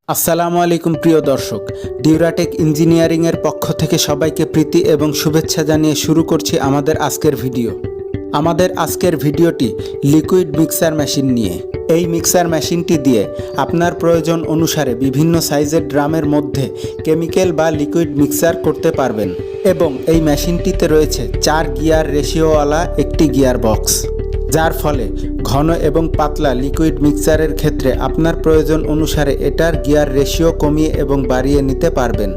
আসসালামু আলাইকুম প্রিয় দর্শক, ডিউরাটেক ইঞ্জিনিয়ারিং এর পক্ষ থেকে সবাইকে প্রীতি এবং শুভেচ্ছা জানিয়ে শুরু করছি আমাদের আজকের ভিডিও। আমাদের আজকের ভিডিওটি লিকুইড মিক্সার মেশিন নিয়ে। এই মিক্সার মেশিনটি দিয়ে আপনার প্রয়োজন অনুসারে বিভিন্ন সাইজের ড্রামের মধ্যে কেমিক্যাল বা লিকুইড মিক্সার করতে পারবেন এবং এই মেশিনটিতে রয়েছে 4 গিয়ার রেশিওওয়ালা একটি গিয়ার বক্স, যার ফলে ঘন এবং পাতলা লিকুইড মিক্সারের ক্ষেত্রে আপনার প্রয়োজন অনুসারে এটার গিয়ার রেশিও কমিয়ে এবং বাড়িয়ে নিতে পারবেন।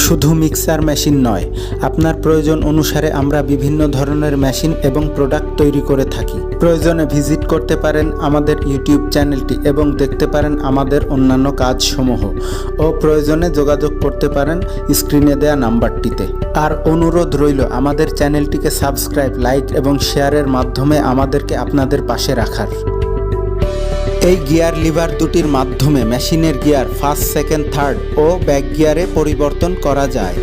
শুধু মিক্সার মেশিন নয়, আপনার প্রয়োজন অনুসারে আমরা বিভিন্ন ধরনের মেশিন এবং প্রোডাক্ট তৈরি করে থাকি। প্রয়োজনে ভিজিট করতে পারেন আমাদের ইউটিউব চ্যানেলটি এবং দেখতে পারেন আমাদের অন্যান্য কাজসমূহ, ও প্রয়োজনে যোগাযোগ করতে পারেন স্ক্রিনে দেয়া নাম্বারটিতে। আর অনুরোধ রইল আমাদের চ্যানেলটিকে সাবস্ক্রাইব, লাইক এবং শেয়ারের মাধ্যমে আমাদেরকে আপনাদের পাশে রাখার। এই গিয়ার লিভার দুটির মাধ্যমে মেশিনের গিয়ার ফার্স্ট, সেকেন্ড, থার্ড ও ব্যাক গিয়ারে পরিবর্তন করা যায়।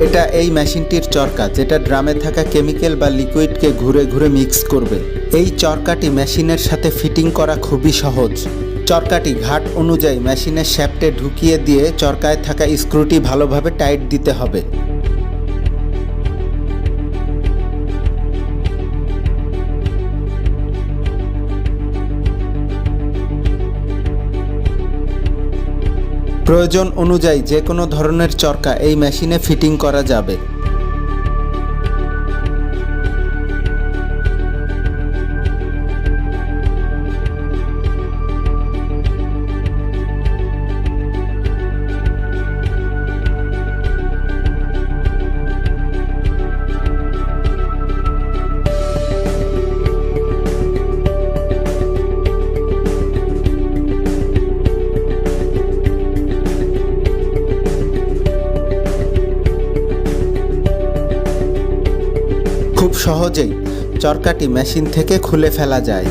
এটা এই মেশিনটির চরকা, যেটা ড্রামে থাকা কেমিক্যাল বা লিকুইডকে ঘুরে ঘুরে মিক্স করবে। এই চরকাটি মেশিনের সাথে ফিটিং করা খুবই সহজ। চরকাটি ঘাট অনুযায়ী মেশিনের শ্যাফটে ঢুকিয়ে দিয়ে চরকায় থাকা স্ক্রুটি ভালোভাবে টাইট দিতে হবে। প্রয়োজন অনুযায়ী যে কোনো ধরনের চরকা এই মেশিনে ফিটিং করা যাবে। খুব সহজেই চরকাটি মেশিন থেকে খুলে ফেলা যায়।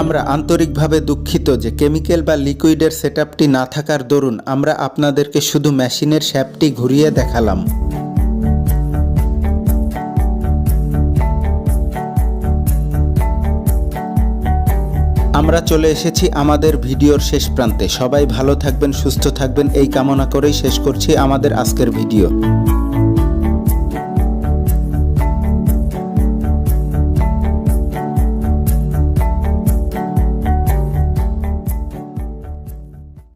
আমরা আন্তরিকভাবে দুঃখিত যে কেমিক্যাল বা লিকুইডের সেটআপটি না থাকার দরুন আমরা আপনাদেরকে শুধু মেশিনের শ্যাফটটি ঘুরিয়ে দেখালাম। আমরা চলে এসেছি আমাদের ভিডিওর শেষ প্রান্তে। সবাই ভালো থাকবেন, সুস্থ থাকবেন, এই কামনা করেই শেষ করছি আমাদের আজকের ভিডিও।